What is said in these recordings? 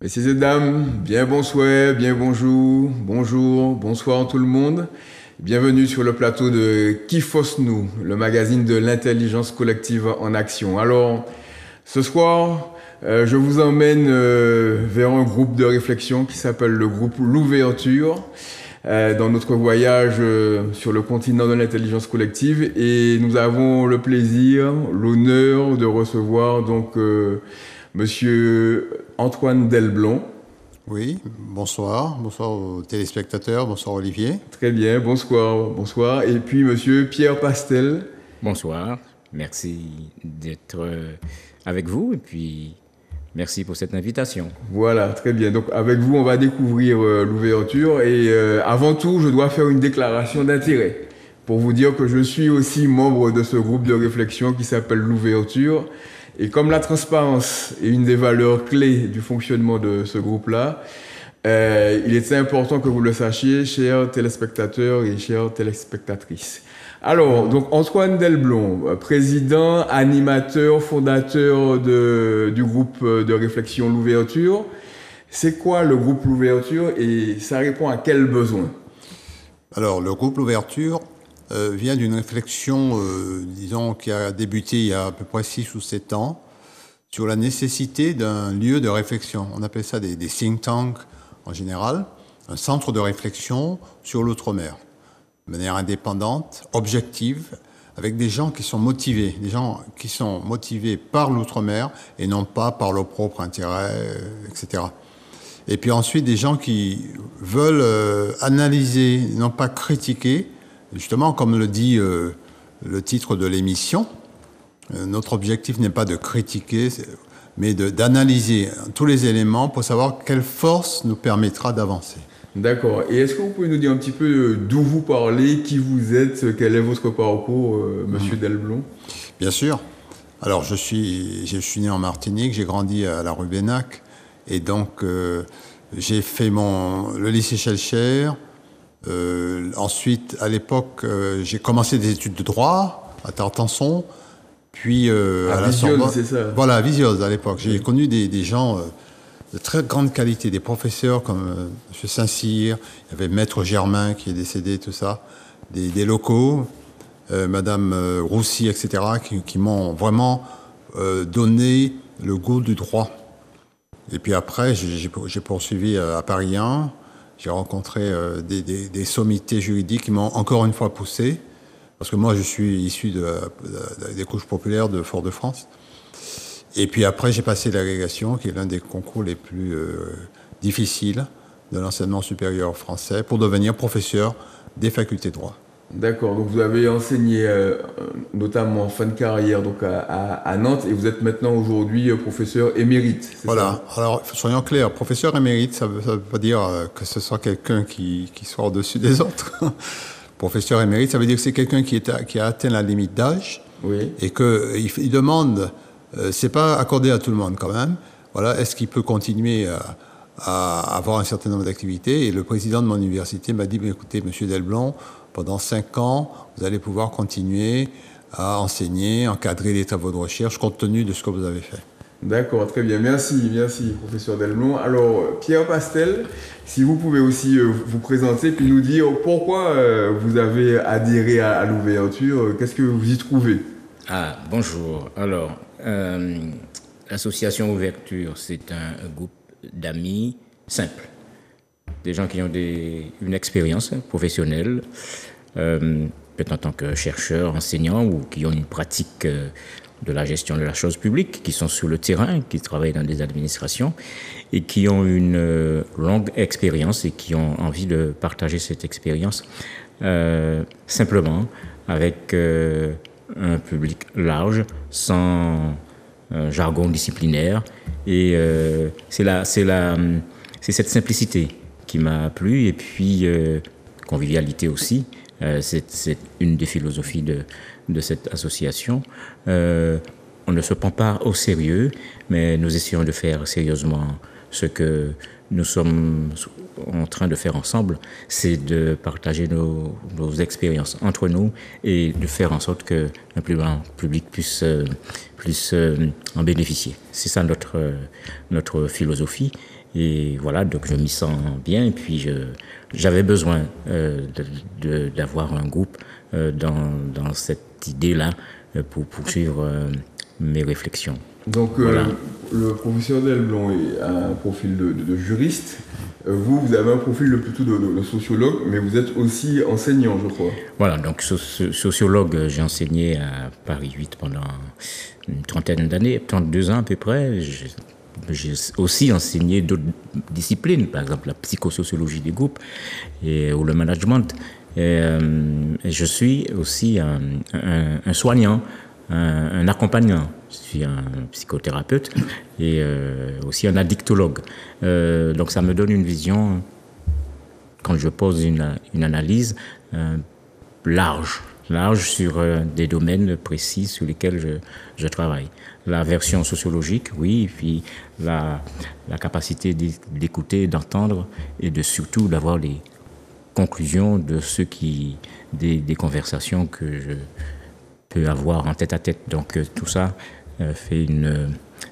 Messieurs et dames, bien bonsoir, bien bonjour, bonjour, bonsoir tout le monde. Bienvenue sur le plateau de Kifos-nous, le magazine de l'intelligence collective en action. Alors, ce soir, je vous emmène vers un groupe de réflexion qui s'appelle le groupe L'Ouverture, dans notre voyage sur le continent de l'intelligence collective. Et nous avons le plaisir, l'honneur de recevoir donc Monsieur Antoine Delblond. Oui, bonsoir. Bonsoir aux téléspectateurs. Bonsoir Olivier. Très bien, bonsoir, bonsoir. Et puis Monsieur Pierre Pastel. Bonsoir, merci d'être avec vous et puis merci pour cette invitation. Voilà, très bien. Donc avec vous, on va découvrir l'ouverture et avant tout, je dois faire une déclaration d'intérêt pour vous dire que je suis aussi membre de ce groupe de réflexion qui s'appelle l'ouverture. Et comme la transparence est une des valeurs clés du fonctionnement de ce groupe-là, il est important que vous le sachiez, chers téléspectateurs et chères téléspectatrices. Alors, donc Antoine Delblond, président, animateur, fondateur du groupe de réflexion L'Ouverture. C'est quoi le groupe L'Ouverture et ça répond à quel besoin? Alors, le groupe L'Ouverture vient d'une réflexion, disons, qui a débuté il y a à peu près 6 ou 7 ans, sur la nécessité d'un lieu de réflexion. On appelle ça des think tanks en général, un centre de réflexion sur l'outre-mer, de manière indépendante, objective, avec des gens qui sont motivés, par l'outre-mer et non pas par leur propre intérêt, etc. Et puis ensuite, des gens qui veulent analyser, non pas critiquer. Justement, comme le dit le titre de l'émission, notre objectif n'est pas de critiquer, mais d'analyser tous les éléments pour savoir quelle force nous permettra d'avancer. D'accord. Et est-ce que vous pouvez nous dire un petit peu d'où vous parlez, qui vous êtes, quel est votre parcours, Monsieur Delblond? Bien sûr. Alors, je suis né en Martinique, j'ai grandi à la rue Bénac, et donc j'ai fait le lycée Schellcher. Ensuite, à l'époque, j'ai commencé des études de droit à Tartanson, puis à la Sorbonne. C'est ça. Voilà, à Vizioz à l'époque. J'ai connu des gens de très grande qualité, des professeurs comme M. Saint-Cyr, il y avait Maître Germain qui est décédé, tout ça, des locaux, Madame Roussy, etc., qui m'ont vraiment donné le goût du droit. Et puis après, j'ai poursuivi à Paris 1. J'ai rencontré des sommités juridiques qui m'ont encore une fois poussé, parce que moi je suis issu des couches populaires de Fort-de-France. Et puis après j'ai passé l'agrégation, qui est l'un des concours les plus difficiles de l'enseignement supérieur français, pour devenir professeur des facultés de droit. D'accord, donc vous avez enseigné notamment en fin de carrière donc à Nantes et vous êtes maintenant aujourd'hui professeur émérite. Voilà, alors soyons clairs, professeur émérite, ça veut pas dire que ce soit quelqu'un qui soit au-dessus des autres. Professeur émérite, ça veut dire que c'est quelqu'un qui a atteint la limite d'âge, oui, et qu'il demande, c'est pas accordé à tout le monde quand même, voilà, est-ce qu'il peut continuer à avoir un certain nombre d'activités? Et le président de mon université m'a dit, écoutez, Monsieur Delblond, pendant 5 ans, vous allez pouvoir continuer à enseigner, encadrer les travaux de recherche, compte tenu de ce que vous avez fait. D'accord, très bien. Merci, professeur Delblond. Alors, Pierre Pastel, si vous pouvez aussi vous présenter puis nous dire pourquoi vous avez adhéré à l'ouverture, qu'est-ce que vous y trouvez? Ah, bonjour. Alors, l'association Ouverture, c'est un groupe d'amis simples. Des gens qui ont une expérience professionnelle, peut-être en tant que chercheurs, enseignants, ou qui ont une pratique de la gestion de la chose publique, qui sont sur le terrain, qui travaillent dans des administrations, et qui ont une longue expérience et qui ont envie de partager cette expérience simplement avec un public large, sans jargon disciplinaire. Et c'est cette simplicité qui m'a plu, et puis convivialité aussi. C'est une des philosophies de cette association. On ne se prend pas au sérieux, mais nous essayons de faire sérieusement ce que nous sommes en train de faire ensemble, c'est de partager nos expériences entre nous et de faire en sorte qu'un plus grand public puisse en bénéficier. C'est ça notre philosophie. Et voilà, donc je m'y sens bien. Et puis j'avais besoin d'avoir un groupe dans cette idée-là pour poursuivre mes réflexions. Donc, Voilà. le professeur Delblond a un profil de juriste. Vous avez un profil plutôt de sociologue, mais vous êtes aussi enseignant, je crois. Voilà, donc sociologue, j'ai enseigné à Paris 8 pendant une trentaine d'années, 32 ans à peu près. J'ai aussi enseigné d'autres disciplines, par exemple la psychosociologie des groupes ou le management. Et je suis aussi un soignant, un accompagnant. Je suis un psychothérapeute et aussi un addictologue. Donc ça me donne une vision, quand je pose une analyse, large sur des domaines précis sur lesquels je travaille. La version sociologique, oui, et puis la capacité d'écouter, d'entendre et surtout d'avoir les conclusions de des conversations que je peux avoir en tête à tête. Donc tout ça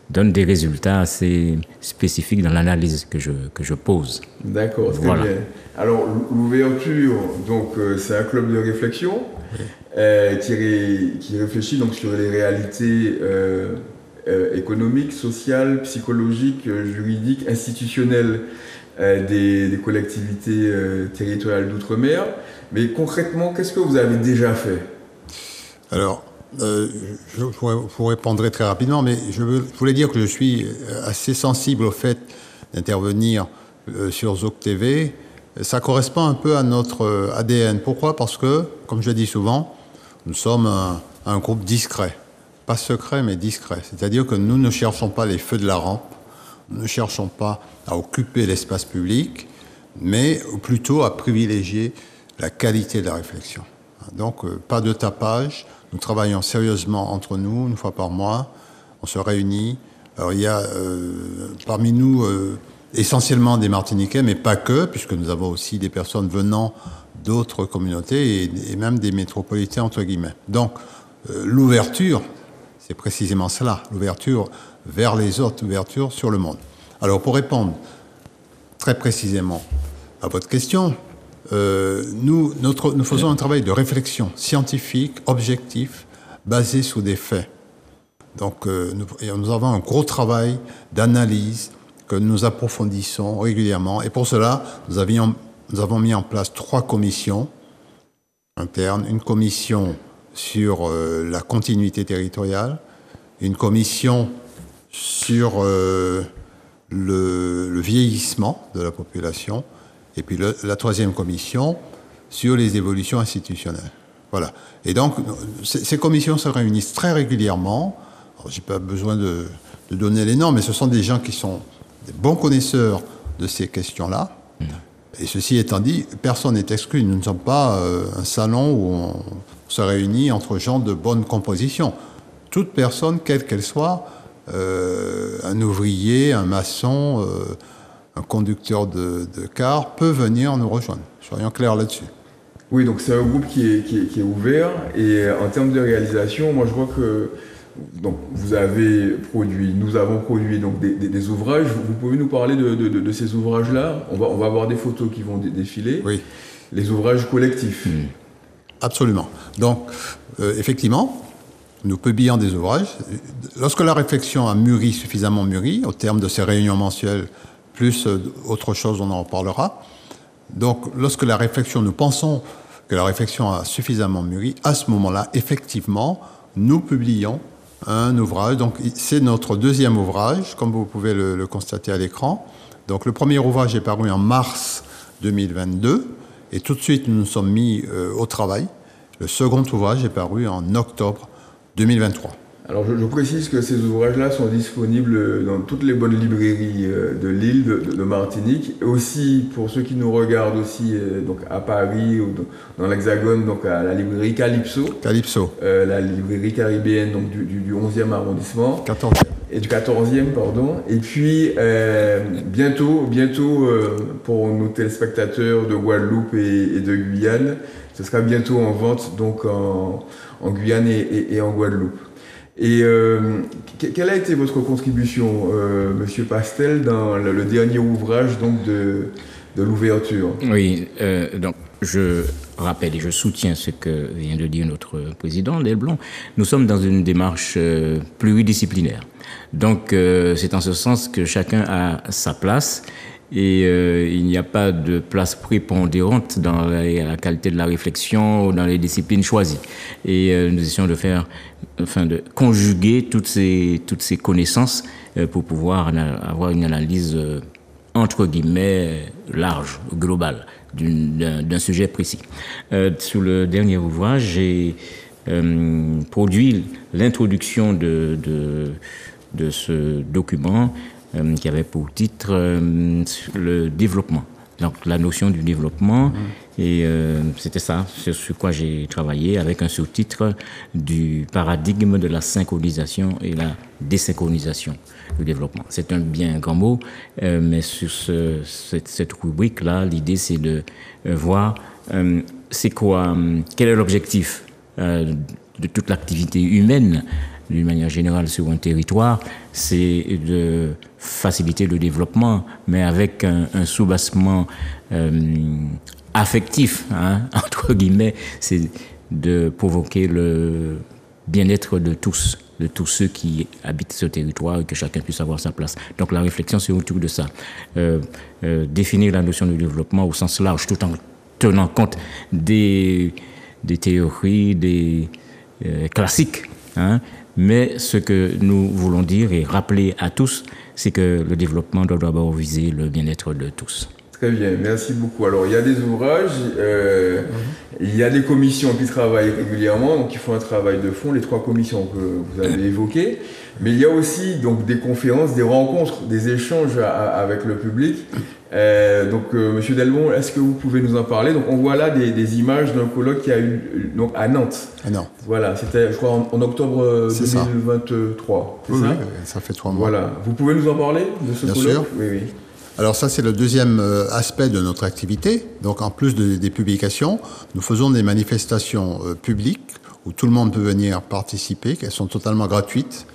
donne des résultats assez spécifiques dans l'analyse que je pose. D'accord, très Voilà. bien. Alors, l'ouverture, donc, c'est un club de réflexion qui réfléchit donc sur les réalités économiques, sociales, psychologiques, juridiques, institutionnelles des collectivités territoriales d'outre-mer. Mais concrètement, qu'est-ce que vous avez déjà fait? Alors, je vous répondrai très rapidement, mais je voulais dire que je suis assez sensible au fait d'intervenir sur Zouk TV. Ça correspond un peu à notre ADN. Pourquoi? Parce que, comme je le dis souvent, nous sommes un groupe discret. Pas secret, mais discret. C'est-à-dire que nous ne cherchons pas les feux de la rampe, nous ne cherchons pas à occuper l'espace public, mais plutôt à privilégier la qualité de la réflexion. Donc, pas de tapage. Nous travaillons sérieusement entre nous, une fois par mois. On se réunit. Alors, il y a parmi nous essentiellement des Martiniquais, mais pas que, puisque nous avons aussi des personnes venant d'autres communautés et même des métropolitains, entre guillemets. Donc, l'ouverture, c'est précisément cela, l'ouverture vers les autres, l'ouverture sur le monde. Alors, pour répondre très précisément à votre question, nous faisons un travail de réflexion scientifique, objectif, basé sur des faits. Donc, nous avons un gros travail d'analyse que nous approfondissons régulièrement. Et pour cela, nous avons mis en place 3 commissions internes. Une commission sur la continuité territoriale, une commission sur le vieillissement de la population, et puis la 3e commission sur les évolutions institutionnelles. Voilà. Et donc, ces commissions se réunissent très régulièrement. Je n'ai pas besoin de donner les noms, mais ce sont des gens qui sont des bons connaisseurs de ces questions-là. Et ceci étant dit, personne n'est exclu. Nous ne sommes pas un salon où on se réunit entre gens de bonne composition. Toute personne, quelle qu'elle soit, un ouvrier, un maçon, un conducteur de car, peut venir nous rejoindre. Soyons clairs là-dessus. Oui, donc c'est un groupe qui est ouvert. Et en termes de réalisation, moi je vois que donc, nous avons produit donc, des ouvrages. Vous pouvez nous parler de ces ouvrages-là? On va avoir des photos qui vont défiler. Oui. Les ouvrages collectifs. Absolument. Donc, effectivement, nous publions des ouvrages. Lorsque la réflexion a suffisamment mûri, au terme de ces réunions mensuelles, plus autre chose, on en reparlera. Donc, lorsque nous pensons que la réflexion a suffisamment mûri, à ce moment-là, effectivement, nous publions un ouvrage. Donc, c'est notre 2e ouvrage, comme vous pouvez le constater à l'écran. Donc, le premier ouvrage est paru en mars 2022, et tout de suite, nous nous sommes mis au travail. Le second ouvrage est paru en octobre 2023. Alors, je précise que ces ouvrages-là sont disponibles dans toutes les bonnes librairies de l'île de Martinique, et aussi pour ceux qui nous regardent aussi donc à Paris ou dans l'Hexagone, donc à la librairie Calypso. La librairie caribéenne donc du 11e arrondissement. 14e. Et du 14e, pardon. Et puis, bientôt, pour nos téléspectateurs de Guadeloupe et de Guyane, ce sera bientôt en vente donc en Guyane et en Guadeloupe. Et quelle a été votre contribution, Monsieur Pastel, dans le dernier ouvrage donc de l'ouverture? Oui, donc je rappelle et je soutiens ce que vient de dire notre président Delblond. Nous sommes dans une démarche pluridisciplinaire. Donc c'est en ce sens que chacun a sa place et il n'y a pas de place prépondérante dans la qualité de la réflexion ou dans les disciplines choisies. Et nous essayons de faire, de conjuguer toutes ces connaissances pour pouvoir avoir une analyse entre guillemets large, globale, d'un sujet précis. Sur le dernier ouvrage, j'ai produit l'introduction de ce document qui avait pour titre le développement. Donc la notion du développement, et c'était ça, sur quoi j'ai travaillé, avec un sous-titre du paradigme de la synchronisation et la désynchronisation du développement. C'est un bien grand mot, mais sur cette rubrique-là, l'idée c'est de voir c'est quoi, quel est l'objectif de toute l'activité humaine d'une manière générale sur un territoire, c'est de faciliter le développement, mais avec un soubassement affectif, entre guillemets, c'est de provoquer le bien-être de tous ceux qui habitent ce territoire et que chacun puisse avoir sa place. Donc la réflexion, c'est autour de ça. Définir la notion de développement au sens large, tout en tenant compte des théories, des classiques, mais ce que nous voulons dire et rappeler à tous, c'est que le développement doit d'abord viser le bien-être de tous. Très bien, merci beaucoup. Alors, il y a des ouvrages, il y a des commissions qui travaillent régulièrement, donc qui font un travail de fond, les 3 commissions que vous avez évoquées. Mais il y a aussi donc, des conférences, des rencontres, des échanges avec le public. Monsieur Delblond, est-ce que vous pouvez nous en parler? Donc, on voit là des images d'un colloque qui a eu donc, à Nantes. À Nantes. Voilà, c'était, je crois, en octobre 2023. Oui, ça fait 3 mois. Voilà. Vous pouvez nous en parler de ce colloque? Bien sûr. Oui. Alors ça, c'est le deuxième aspect de notre activité. Donc en plus des publications, nous faisons des manifestations publiques où tout le monde peut venir participer, qu'elles sont totalement gratuites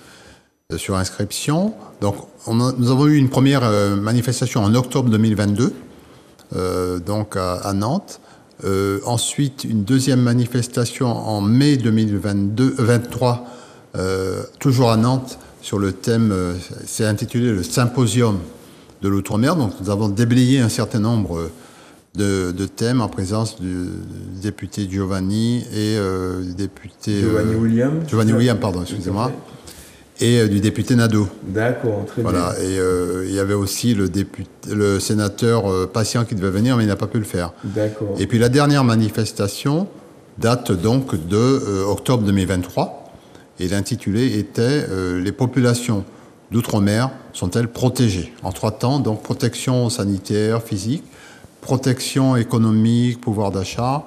sur inscription. Donc nous avons eu une première manifestation en octobre 2022, donc à Nantes. Ensuite, une deuxième manifestation en mai 2023, toujours à Nantes, sur le thème, c'est intitulé le Symposium de l'Outre-mer. Donc nous avons déblayé un certain nombre de thèmes en présence du député Giovanni et du député... Giovanni William, pardon, excusez-moi. Et du député Nadeau. D'accord, très bien. Voilà, et il y avait aussi le sénateur Patient qui devait venir, mais il n'a pas pu le faire. D'accord. Et puis la dernière manifestation date donc de octobre 2023, et l'intitulé était les populations d'outre-mer sont-elles protégées? En 3 temps, donc protection sanitaire, physique, protection économique, pouvoir d'achat,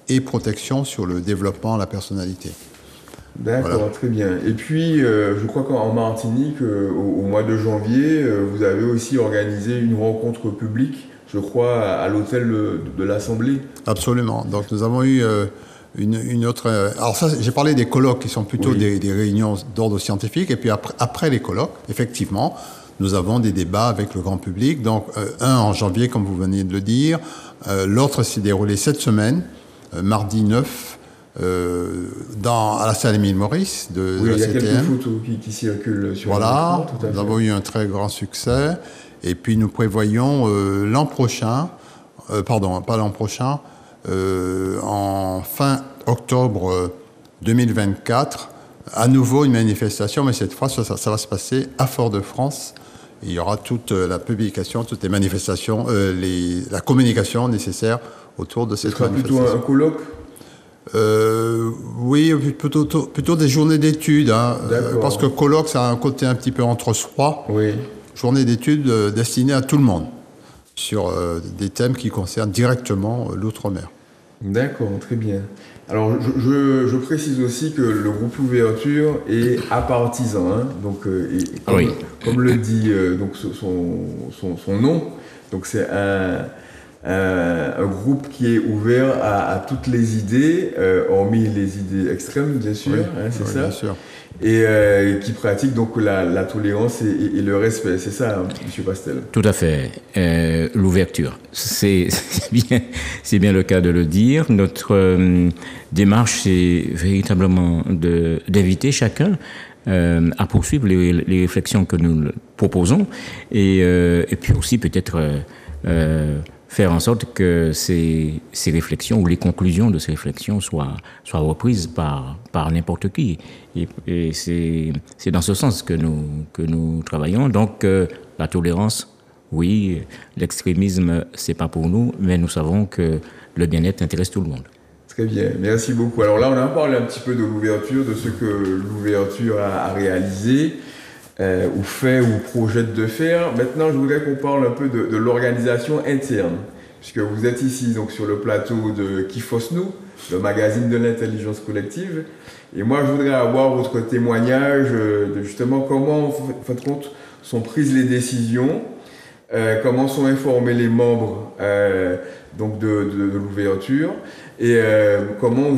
et protection sur le développement, la personnalité. D'accord, voilà. Très bien. Et puis, je crois qu'en Martinique, au mois de janvier, vous avez aussi organisé une rencontre publique, je crois, à l'hôtel de l'Assemblée. Absolument. Donc nous avons eu... une autre... Alors ça, j'ai parlé des colloques qui sont plutôt des réunions d'ordre scientifique. Et puis après les colloques, effectivement, nous avons des débats avec le grand public. Donc un en janvier, comme vous venez de le dire. L'autre s'est déroulé cette semaine, mardi 9, à la salle Émile Maurice de la CTM. Il y a quelques photos qui circulent sur Voilà, nous avons eu un très grand succès. Et puis nous prévoyons l'an prochain, pas l'an prochain, en fin octobre 2024, à nouveau une manifestation, mais cette fois, ça va se passer à Fort-de-France. Il y aura toute la publication, toutes les manifestations, la communication nécessaire autour de cette manifestation. Plutôt un colloque? Oui, plutôt des journées d'études. Parce que colloque, ça a un côté un petit peu entre-soi. Oui. Journée d'études destinée à tout le monde, sur des thèmes qui concernent directement l'outre-mer. D'accord, très bien. Alors, je précise aussi que le groupe Ouverture est apartisan, donc, comme le dit donc son nom, donc c'est un groupe qui est ouvert à toutes les idées, hormis les idées extrêmes, bien sûr, c'est ça. Bien sûr. Et qui pratique donc la tolérance et le respect. C'est ça, M. Pastel? Tout à fait. L'ouverture. C'est bien le cas de le dire. Notre démarche, c'est véritablement d'inviter chacun à poursuivre les réflexions que nous proposons et puis aussi peut-être faire en sorte que ces réflexions ou les conclusions de ces réflexions soient reprises par n'importe qui. Et c'est dans ce sens que nous travaillons. Donc la tolérance, oui, l'extrémisme, c'est pas pour nous, mais nous savons que le bien-être intéresse tout le monde. Très bien, merci beaucoup. Alors là, on a parlé un petit peu de l'ouverture, de ce que l'ouverture a réalisé, ou fait, ou projette de faire. Maintenant, je voudrais qu'on parle un peu de l'organisation interne, puisque vous êtes ici donc, sur le plateau de Kifosnou, le magazine de l'intelligence collective. Et moi, je voudrais avoir votre témoignage de justement comment, en fin de compte, sont prises les décisions, comment sont informés les membres donc de l'ouverture, et comment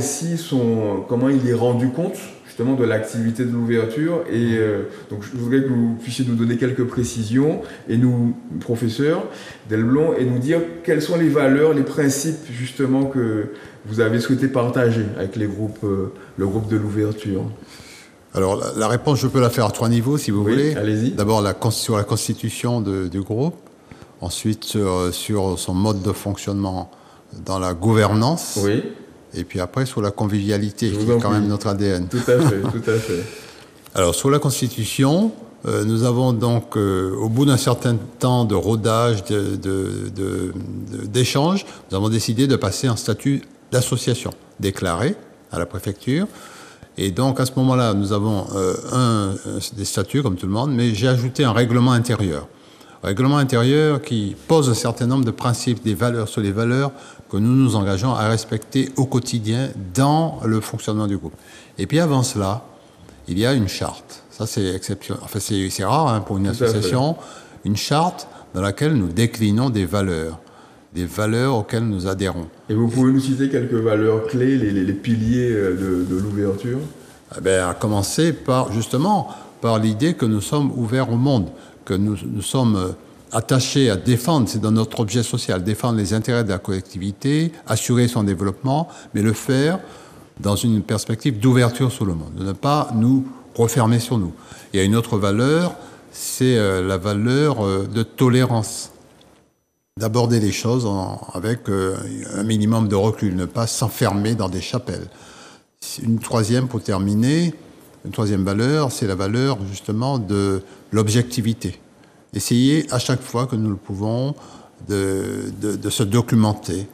il est rendu compte justement de l'activité de l'ouverture. Et donc je voudrais que vous puissiez nous donner quelques précisions, et nous, professeur Delblond, et nous dire quelles sont les valeurs, les principes justement que vous avez souhaité partager avec le groupe de l'ouverture. Alors la réponse, je peux la faire à 3 niveaux si vous voulez. Allez-y. D'abord sur la constitution du groupe, ensuite sur son mode de fonctionnement dans la gouvernance, oui. Et puis après sur la convivialité, qui est quand même notre ADN. Tout à fait, tout à fait. Alors sur la constitution, nous avons donc, au bout d'un certain temps de rodage, d'échange, nous avons décidé de passer en statut d'association déclaré à la préfecture. Et donc à ce moment-là, nous avons des statuts comme tout le monde, mais j'ai ajouté un règlement intérieur. Un règlement intérieur qui pose un certain nombre de principes, des valeurs sur les valeurs que nous nous engageons à respecter au quotidien dans le fonctionnement du groupe. Et puis avant cela, il y a une charte. Ça, c'est exceptionnel. Enfin, c'est rare pour une association. Une charte dans laquelle nous déclinons des valeurs auxquelles nous adhérons. Et vous pouvez nous citer quelques valeurs clés, les piliers de l'ouverture? À commencer par l'idée que nous sommes ouverts au monde, que nous sommes attachés à défendre, c'est dans notre objet social, défendre les intérêts de la collectivité, assurer son développement, mais le faire dans une perspective d'ouverture sur le monde, de ne pas nous refermer sur nous. Il y a une autre valeur, c'est la valeur de tolérance. D'aborder les choses avec un minimum de recul, ne pas s'enfermer dans des chapelles. Une troisième, pour terminer, une troisième valeur, c'est la valeur justement de l'objectivité. Essayer à chaque fois que nous le pouvons de se documenter,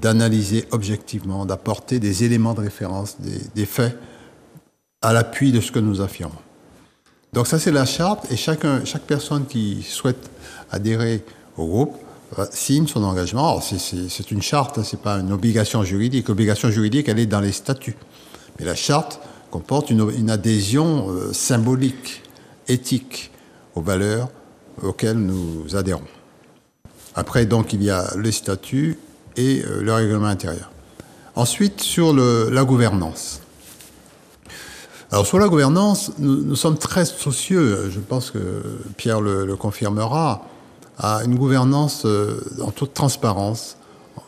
d'analyser objectivement, d'apporter des éléments de référence, des faits à l'appui de ce que nous affirmons. Donc ça c'est la charte, et chaque personne qui souhaite adhérer au groupe signe son engagement. Alors c'est une charte, c'est pas une obligation juridique. L'obligation juridique, elle est dans les statuts. Mais la charte comporte une adhésion symbolique, éthique aux valeurs auxquelles nous adhérons. Après, donc, il y a les statuts et le règlement intérieur. Ensuite, sur la gouvernance. Alors, sur la gouvernance, nous sommes très soucieux, je pense que Pierre le confirmera, à une gouvernance en toute transparence,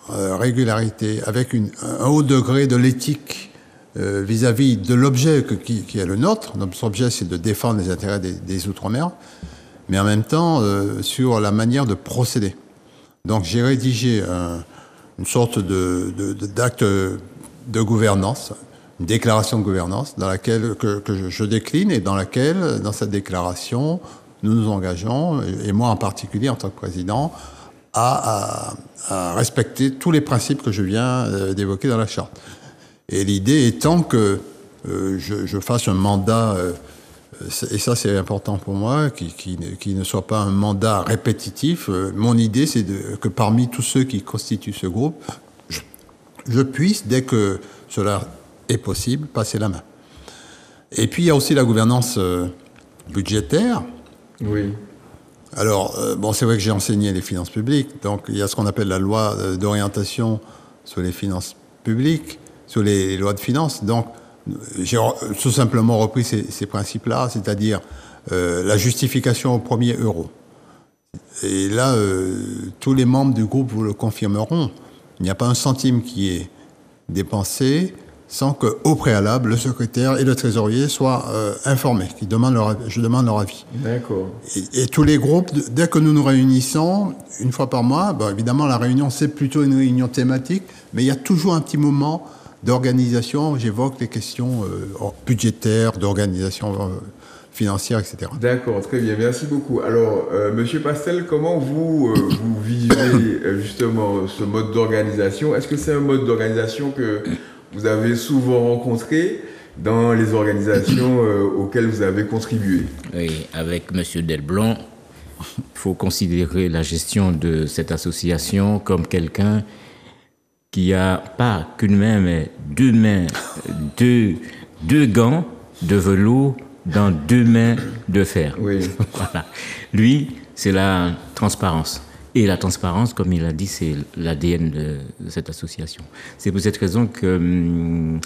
régularité, avec un haut degré de l'éthique vis-à-vis de l'objet qui est le nôtre. Notre objet, c'est de défendre les intérêts des Outre-mer, mais en même temps sur la manière de procéder. Donc j'ai rédigé une sorte d'acte de gouvernance, une déclaration de gouvernance dans laquelle que je décline, et dans cette déclaration, nous nous engageons, et moi en particulier en tant que président, à respecter tous les principes que je viens d'évoquer dans la charte. Et l'idée étant que je fasse un mandat, et ça c'est important pour moi, qui ne soit pas un mandat répétitif. Mon idée, c'est que parmi tous ceux qui constituent ce groupe, je puisse, dès que cela est possible, passer la main. Et puis il y a aussi la gouvernance budgétaire. Oui. Alors, bon, c'est vrai que j'ai enseigné les finances publiques, donc il y a ce qu'on appelle la loi d'orientation sur les finances publiques, sur les lois de finances. Donc, j'ai tout simplement repris ces principes-là, c'est-à-dire la justification au premier euro. Et là, tous les membres du groupe vous le confirmeront. Il n'y a pas un centime qui est dépensé sans qu'au préalable, le secrétaire et le trésorier soient informés. Je demande leur avis. D'accord. Et tous les groupes, dès que nous nous réunissons, une fois par mois, bon, évidemment, la réunion, c'est plutôt une réunion thématique, mais il y a toujours un petit moment d'organisation. J'évoque les questions budgétaires, d'organisation financière, etc. D'accord, très bien, merci beaucoup. Alors, Monsieur Pastel, comment vous vivez justement ce mode d'organisation? Est-ce que c'est un mode d'organisation que vous avez souvent rencontré dans les organisations auxquelles vous avez contribué? Oui, avec Monsieur Delblond, il faut considérer la gestion de cette association comme quelqu'un qui a pas qu'une main, mais deux mains, deux gants de velours dans deux mains de fer. Oui. Voilà. Lui, c'est la transparence. Et la transparence, comme il a dit, c'est l'ADN de cette association. C'est pour cette raison que nous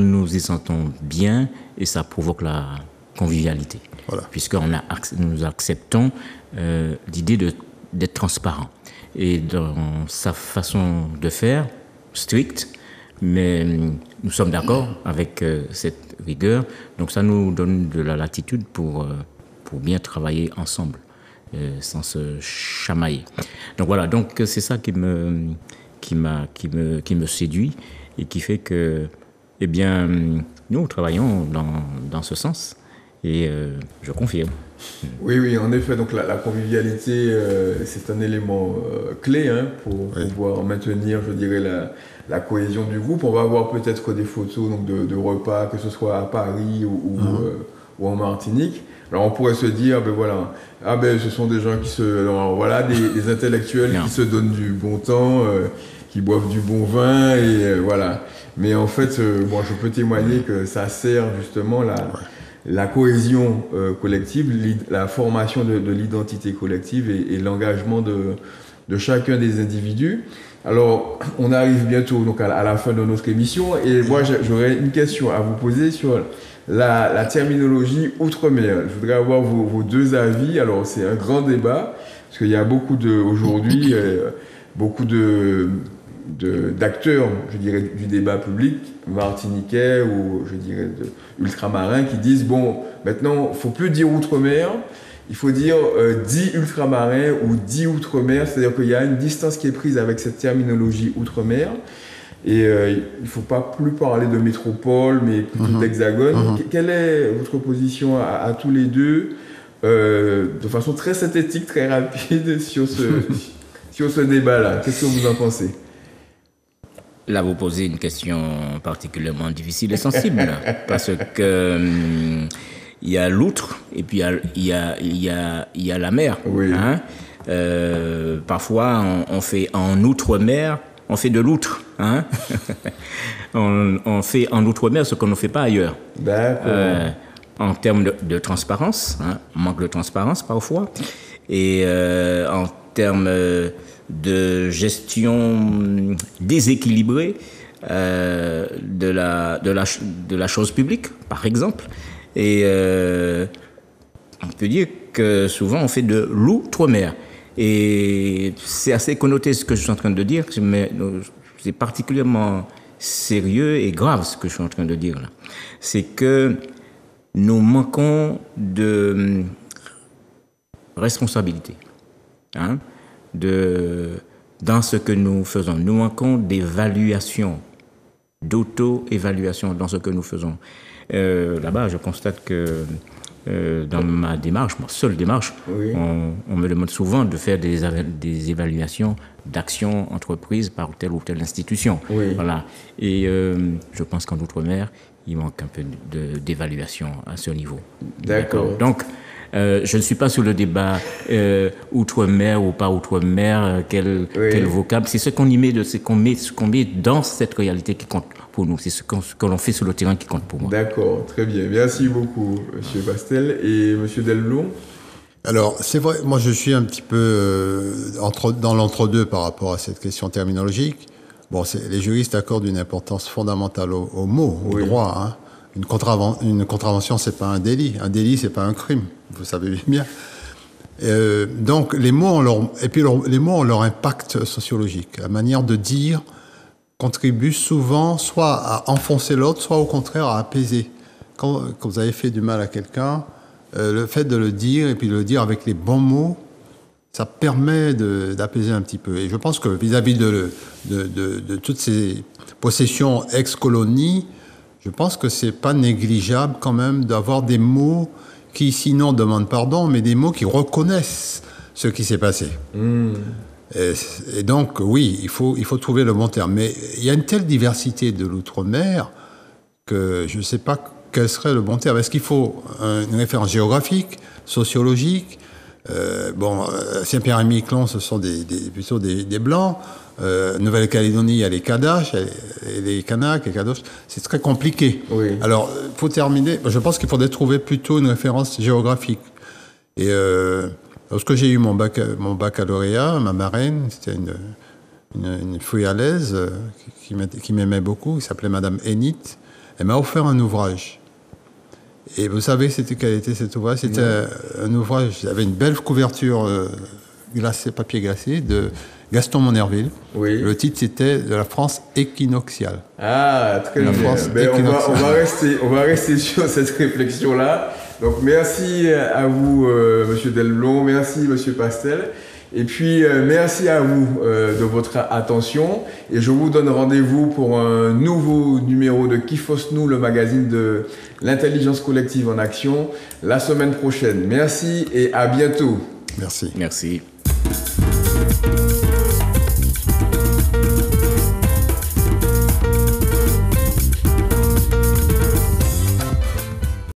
nous y sentons bien et ça provoque la convivialité. Voilà. Nous acceptons l'idée d'être transparent. Et dans sa façon de faire, stricte, mais nous sommes d'accord avec cette rigueur. Donc ça nous donne de la latitude pour bien travailler ensemble, sans se chamailler. Donc voilà, donc c'est ça qui me séduit et qui fait que, eh bien, nous travaillons dans ce sens et je confirme. Oui, en effet, donc la convivialité, c'est un élément clé pour pouvoir maintenir, je dirais, la cohésion du groupe. On va avoir peut-être des photos donc, de repas, que ce soit à Paris ou en Martinique. Alors on pourrait se dire, ce sont des gens des intellectuels qui se donnent du bon temps, qui boivent du bon vin, et voilà. Mais en fait, je peux témoigner que ça sert justement la cohésion collective, la formation de l'identité collective et l'engagement de chacun des individus. Alors, on arrive bientôt donc à la fin de notre émission et moi j'aurais une question à vous poser sur la terminologie outre-mer. Je voudrais avoir vos deux avis. Alors, c'est un grand débat parce qu'il y a aujourd'hui beaucoup d'acteurs, je dirais, du débat public, martiniquais ou je dirais ultramarins, qui disent maintenant, il ne faut plus dire outre-mer, il faut dire dit ultramarin ou dit outre-mer, c'est-à-dire qu'il y a une distance qui est prise avec cette terminologie outre-mer. Et il ne faut pas plus parler de métropole, mais plutôt d'hexagone. Quelle est votre position à tous les deux, de façon très synthétique, très rapide, sur ce débat-là? Qu'est-ce que vous en pensez? Là, vous posez une question particulièrement difficile et sensible, parce que il y a l'outre et puis il y a la mer. Oui. Hein? Parfois, on fait en outre-mer, on fait de l'outre. Hein? on fait en outre-mer ce qu'on ne fait pas ailleurs. D'accord. En termes de transparence, manque de transparence parfois, et en termes de gestion déséquilibrée de la chose publique, par exemple. Et on peut dire que souvent on fait de l'outre-mer. Et c'est assez connoté ce que je suis en train de dire, mais c'est particulièrement sérieux et grave ce que je suis en train de dire là. C'est que nous manquons de responsabilité. Dans ce que nous faisons. Nous manquons d'évaluation, d'auto-évaluation dans ce que nous faisons. Là-bas, je constate que dans ma démarche, ma seule démarche, oui. on me demande souvent de faire des évaluations d'actions entreprises par telle ou telle institution. Oui. Voilà. Et je pense qu'en Outre-mer, il manque un peu d'évaluation à ce niveau. D'accord. Donc, je ne suis pas sur le débat outre-mer ou pas outre-mer, quel vocable. C'est ce qu'on y met, ce qu'on met dans cette réalité qui compte pour nous. C'est ce que l'on fait sur le terrain qui compte pour moi. D'accord, très bien. Merci beaucoup, Monsieur Pastel. Et Monsieur Delblond? Alors, c'est vrai, moi je suis un petit peu dans l'entre-deux par rapport à cette question terminologique. Bon, les juristes accordent une importance fondamentale aux mots, au droit. Hein. Une contravention, c'est pas un délit. Un délit, c'est pas un crime. Vous savez bien. Donc, les mots ont leur impact sociologique. La manière de dire contribue souvent soit à enfoncer l'autre, soit au contraire à apaiser. Quand vous avez fait du mal à quelqu'un, le fait de le dire, et puis de le dire avec les bons mots, ça permet d'apaiser un petit peu. Et je pense que vis-à-vis de toutes ces possessions ex-colonies, je pense que c'est pas négligeable quand même d'avoir des mots qui, sinon, demandent pardon, mais des mots qui reconnaissent ce qui s'est passé. Et donc, oui, il faut trouver le bon terme. Mais il y a une telle diversité de l'outre-mer que je ne sais pas quel serait le bon terme. Est-ce qu'il faut une référence géographique, sociologique? Saint-Pierre et Miquelon, ce sont plutôt des Blancs. Nouvelle-Calédonie, il y a les Kadash, et les Kanaks, les Kadosh. C'est très compliqué. Oui. Alors, pour terminer, je pense qu'il faudrait trouver plutôt une référence géographique. Et lorsque j'ai eu mon baccalauréat, ma marraine, c'était une fouillalaise qui m'aimait beaucoup, qui s'appelait Madame Enit. Elle m'a offert un ouvrage. Et vous savez quel était cet ouvrage? C'était un ouvrage, il avait une belle couverture papier glacé, de Gaston Monerville. Oui. Le titre, c'était « De la France équinoxiale ». Ah, très bien. On va rester sur cette réflexion-là. Donc, merci à vous, Monsieur Delblond, merci, Monsieur Pastel. Et puis, merci à vous de votre attention. Et je vous donne rendez-vous pour un nouveau numéro de Kifos-nous, le magazine de l'intelligence collective en action, la semaine prochaine. Merci et à bientôt. Merci. Merci.